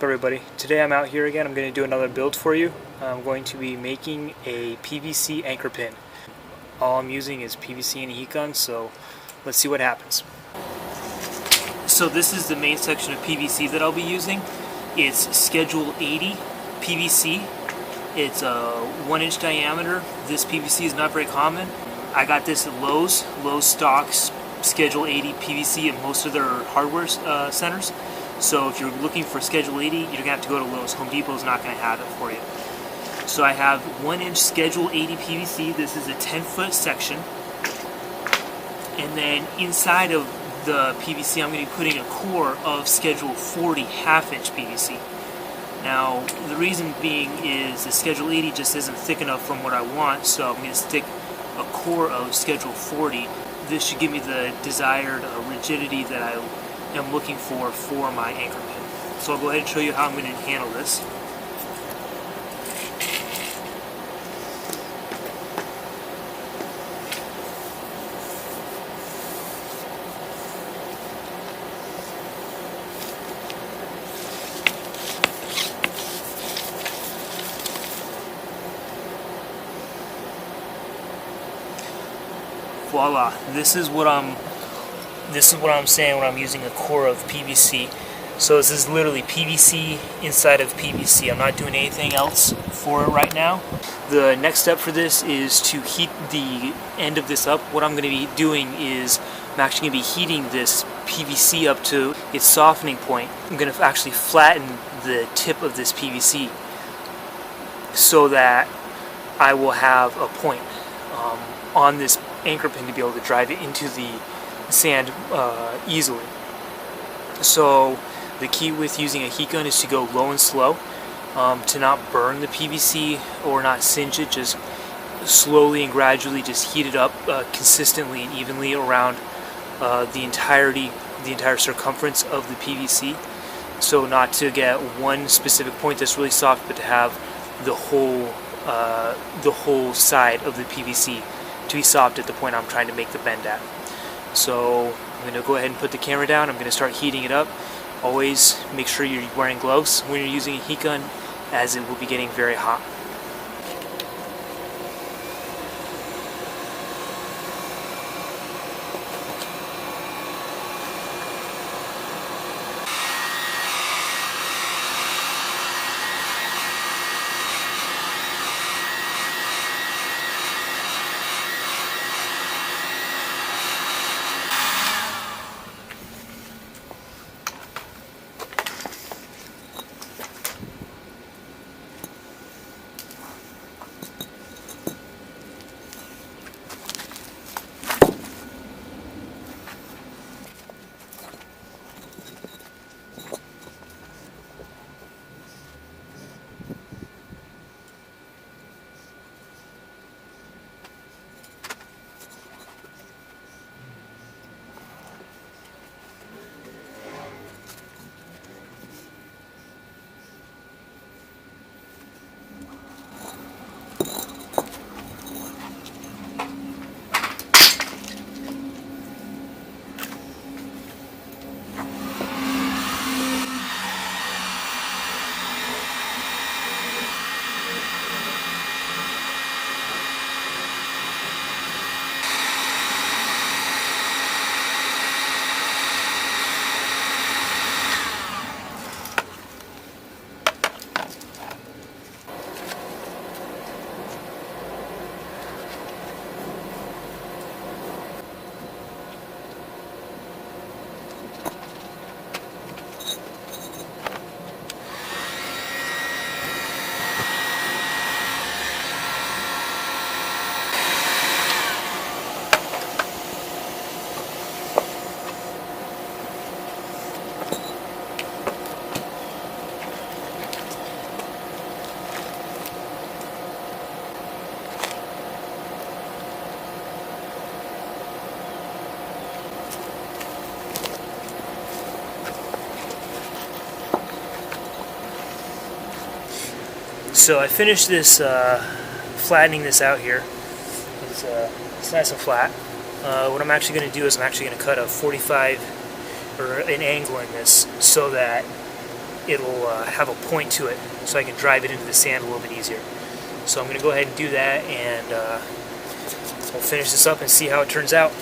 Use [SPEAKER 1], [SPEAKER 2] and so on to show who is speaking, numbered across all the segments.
[SPEAKER 1] Everybody, today I'm out here again. I'm going to do another build for you. I'm going to be making a PVC anchor pin. All I'm using is PVC and a heat gun, so let's see what happens. So this is the main section of PVC that I'll be using. It's Schedule 80 PVC. It's a 1-inch diameter. This PVC is not very common. I got this at Lowe's. Lowe's stocks Schedule 80 PVC at most of their hardware centers. So if you're looking for Schedule 80, you're going to have to go to Lowe's. Home Depot is not going to have it for you. So I have 1-inch Schedule 80 PVC. This is a 10-foot section. And then inside of the PVC, I'm going to be putting a core of Schedule 40 half-inch PVC. Now, the reason being is the Schedule 80 just isn't thick enough from what I want, so I'm going to stick a core of Schedule 40. This should give me the desired rigidity that I am looking for my anchor pin. So I'll go ahead and show you how I'm going to handle this. Voila! This is what I'm saying when I'm using a core of PVC. So this is literally PVC inside of PVC. I'm not doing anything else for it right now. The next step for this is to heat the end of this up. What I'm going to be doing is I'm actually going to be heating this PVC up to its softening point. I'm going to actually flatten the tip of this PVC so that I will have a point on this anchor pin to be able to drive it into the sand easily. So the key with using a heat gun is to go low and slow, to not burn the PVC or not singe it. Just slowly and gradually just heat it up consistently and evenly around the entire circumference of the PVC. So not to get one specific point that's really soft, but to have the whole side of the PVC to be soft at the point I'm trying to make the bend at. So I'm going to go ahead and put the camera down. I'm going to start heating it up. Always make sure you're wearing gloves when you're using a heat gun, as it will be getting very hot. So I finished this, flattening this out here. It's nice and flat. What I'm actually going to do is I'm actually going to cut a 45 or an angle in this so that it'll have a point to it, so I can drive it into the sand a little bit easier. So I'm going to go ahead and do that, and we'll finish this up and see how it turns out.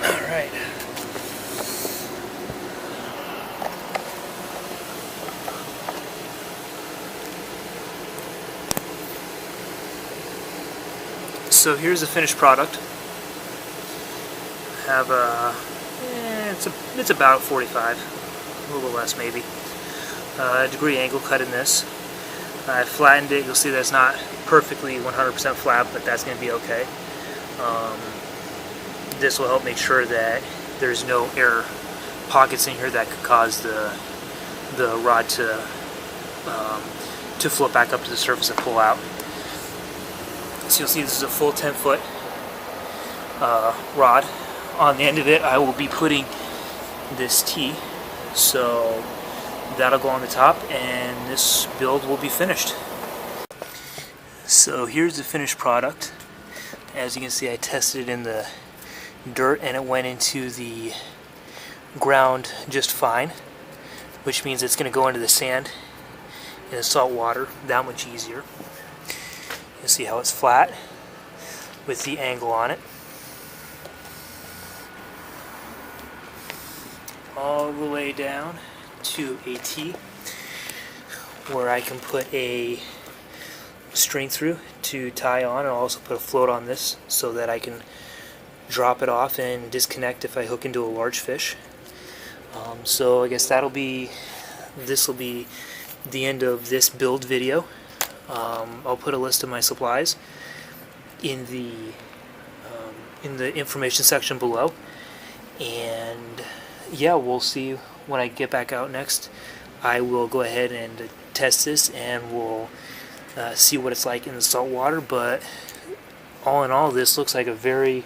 [SPEAKER 1] Alright. So here's the finished product. I have it's about 45, a little less maybe. Degree angle cut in this. I flattened it. You'll see that's not perfectly 100% flat, but that's going to be okay. This will help make sure that there's no air pockets in here that could cause the rod to float back up to the surface and pull out. So you'll see this is a full 10-foot rod. On the end of it, I will be putting this T, so that'll go on the top, and this build will be finished. So here's the finished product. As you can see, I tested it in the dirt, and it went into the ground just fine, which means it's going to go into the sand and the salt water that much easier. You see how it's flat with the angle on it. All the way down to a T where I can put a string through to tie on, and I'll also put a float on this so that I can drop it off and disconnect if I hook into a large fish. So I guess this will be the end of this build video. I'll put a list of my supplies in the information section below, and yeah, we'll see when I get back out next. I will go ahead and test this, and we'll see what it's like in the salt water. But all in all, this looks like a very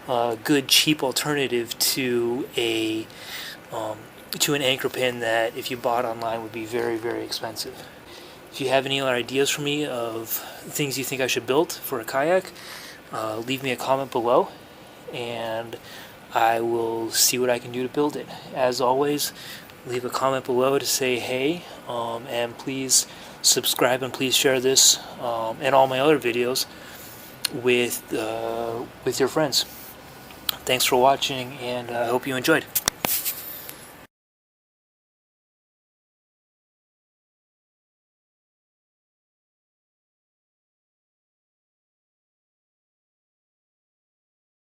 [SPEAKER 1] good, cheap alternative to an anchor pin that, if you bought online, would be very, very expensive. If you have any other ideas for me of things you think I should build for a kayak, leave me a comment below, and I will see what I can do to build it. As always, leave a comment below to say hey, and please subscribe, and please share this and all my other videos with your friends. Thanks for watching, and I hope you enjoyed.